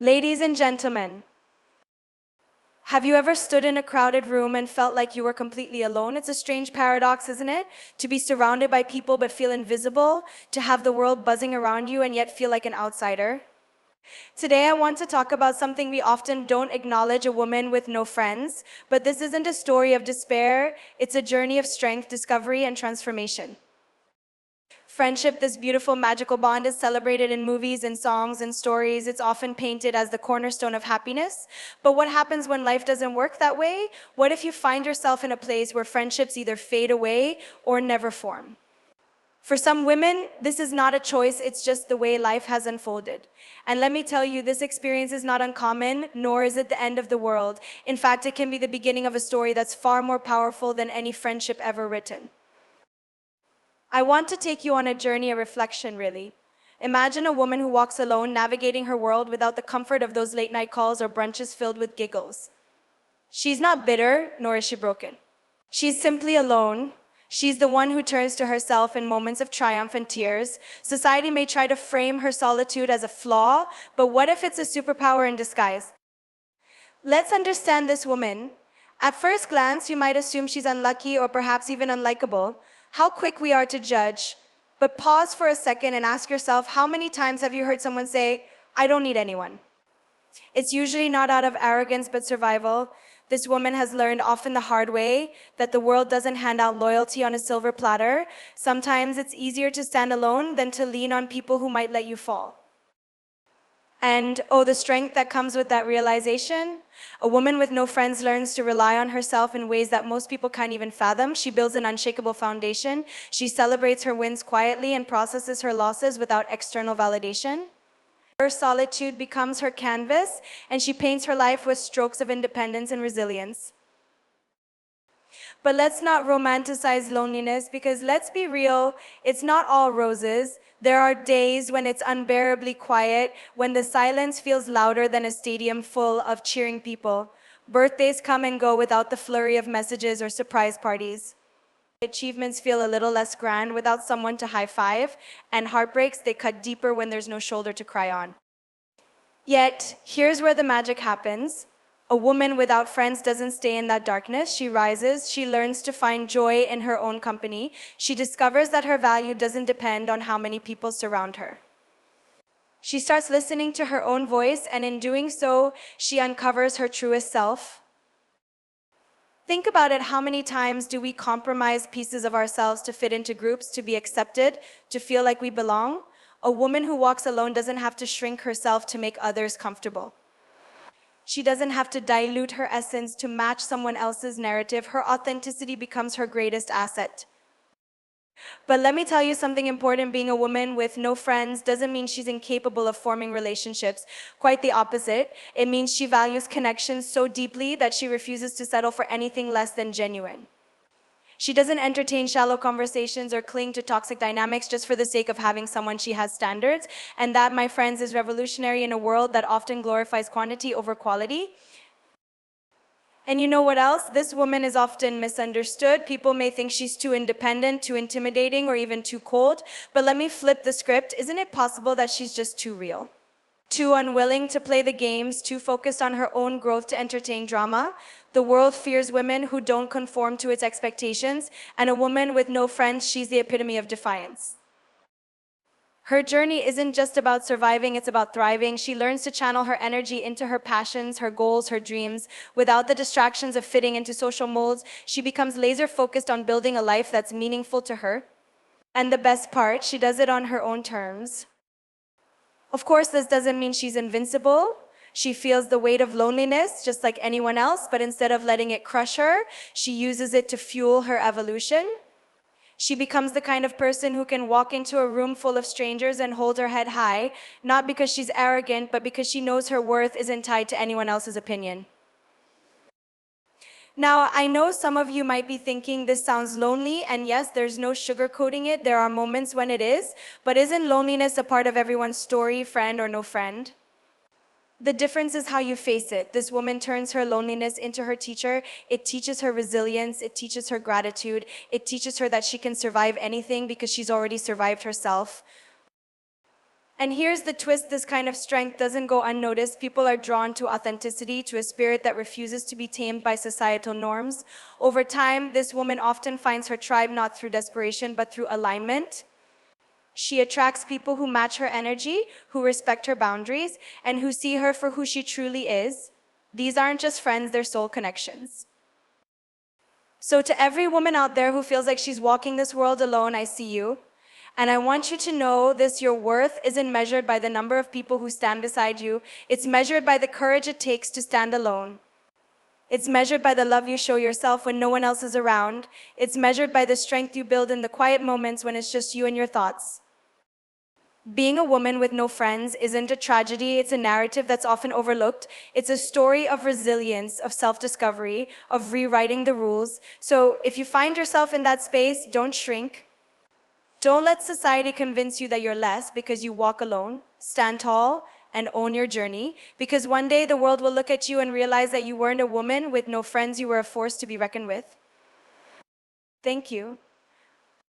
Ladies and gentlemen, have you ever stood in a crowded room and felt like you were completely alone? It's a strange paradox, isn't it? To be surrounded by people but feel invisible, to have the world buzzing around you and yet feel like an outsider. Today I want to talk about something we often don't acknowledge: a woman with no friends. But this isn't a story of despair, it's a journey of strength, discovery, and transformation. Friendship, this beautiful, magical bond, is celebrated in movies and songs and stories. It's often painted as the cornerstone of happiness. But what happens when life doesn't work that way? What if you find yourself in a place where friendships either fade away or never form? For some women, this is not a choice, it's just the way life has unfolded. And let me tell you, this experience is not uncommon, nor is it the end of the world. In fact, it can be the beginning of a story that's far more powerful than any friendship ever written. I want to take you on a journey of reflection, really. Imagine a woman who walks alone, navigating her world without the comfort of those late-night calls or brunches filled with giggles. She's not bitter, nor is she broken. She's simply alone. She's the one who turns to herself in moments of triumph and tears. Society may try to frame her solitude as a flaw, but what if it's a superpower in disguise? Let's understand this woman. At first glance, you might assume she's unlucky or perhaps even unlikable. How quick we are to judge. But pause for a second and ask yourself, how many times have you heard someone say, "I don't need anyone"? It's usually not out of arrogance, but survival. This woman has learned, often the hard way, that the world doesn't hand out loyalty on a silver platter. Sometimes it's easier to stand alone than to lean on people who might let you fall. And oh, the strength that comes with that realization. A woman with no friends learns to rely on herself in ways that most people can't even fathom. She builds an unshakable foundation. She celebrates her wins quietly and processes her losses without external validation. Her solitude becomes her canvas, and she paints her life with strokes of independence and resilience. But let's not romanticize loneliness, because let's be real, it's not all roses. There are days when it's unbearably quiet, when the silence feels louder than a stadium full of cheering people. Birthdays come and go without the flurry of messages or surprise parties. Achievements feel a little less grand without someone to high five, and heartbreaks, they cut deeper when there's no shoulder to cry on. Yet, here's where the magic happens. A woman without friends doesn't stay in that darkness. She rises. She learns to find joy in her own company. She discovers that her value doesn't depend on how many people surround her. She starts listening to her own voice, and in doing so, she uncovers her truest self. Think about it. How many times do we compromise pieces of ourselves to fit into groups, to be accepted, to feel like we belong? A woman who walks alone doesn't have to shrink herself to make others comfortable. She doesn't have to dilute her essence to match someone else's narrative. Her authenticity becomes her greatest asset. But let me tell you something important. Being a woman with no friends doesn't mean she's incapable of forming relationships. Quite the opposite. It means she values connections so deeply that she refuses to settle for anything less than genuine. She doesn't entertain shallow conversations or cling to toxic dynamics just for the sake of having someone. She has standards. And that, my friends, is revolutionary in a world that often glorifies quantity over quality. And you know what else? This woman is often misunderstood. People may think she's too independent, too intimidating, or even too cold. But let me flip the script. Isn't it possible that she's just too real? Too unwilling to play the games, too focused on her own growth to entertain drama? The world fears women who don't conform to its expectations, and a woman with no friends, she's the epitome of defiance. Her journey isn't just about surviving, it's about thriving. She learns to channel her energy into her passions, her goals, her dreams. Without the distractions of fitting into social molds, she becomes laser focused on building a life that's meaningful to her. And the best part, she does it on her own terms. Of course, this doesn't mean she's invincible. She feels the weight of loneliness just like anyone else, but instead of letting it crush her, she uses it to fuel her evolution. She becomes the kind of person who can walk into a room full of strangers and hold her head high, not because she's arrogant, but because she knows her worth isn't tied to anyone else's opinion. Now, I know some of you might be thinking this sounds lonely, and yes, there's no sugarcoating it. There are moments when it is, but isn't loneliness a part of everyone's story, friend or no friend? The difference is how you face it. This woman turns her loneliness into her teacher. It teaches her resilience. It teaches her gratitude. It teaches her that she can survive anything because she's already survived herself. And here's the twist, this kind of strength doesn't go unnoticed. People are drawn to authenticity, to a spirit that refuses to be tamed by societal norms. Over time, this woman often finds her tribe not through desperation, but through alignment. She attracts people who match her energy, who respect her boundaries, and who see her for who she truly is. These aren't just friends, they're soul connections. So to every woman out there who feels like she's walking this world alone, I see you. And I want you to know this, your worth isn't measured by the number of people who stand beside you. It's measured by the courage it takes to stand alone. It's measured by the love you show yourself when no one else is around. It's measured by the strength you build in the quiet moments when it's just you and your thoughts. Being a woman with no friends isn't a tragedy, it's a narrative that's often overlooked. It's a story of resilience, of self-discovery, of rewriting the rules. So if you find yourself in that space, don't shrink. Don't let society convince you that you're less because you walk alone. Stand tall and own your journey, because one day the world will look at you and realize that you weren't a woman with no friends, you were a force to be reckoned with. Thank you.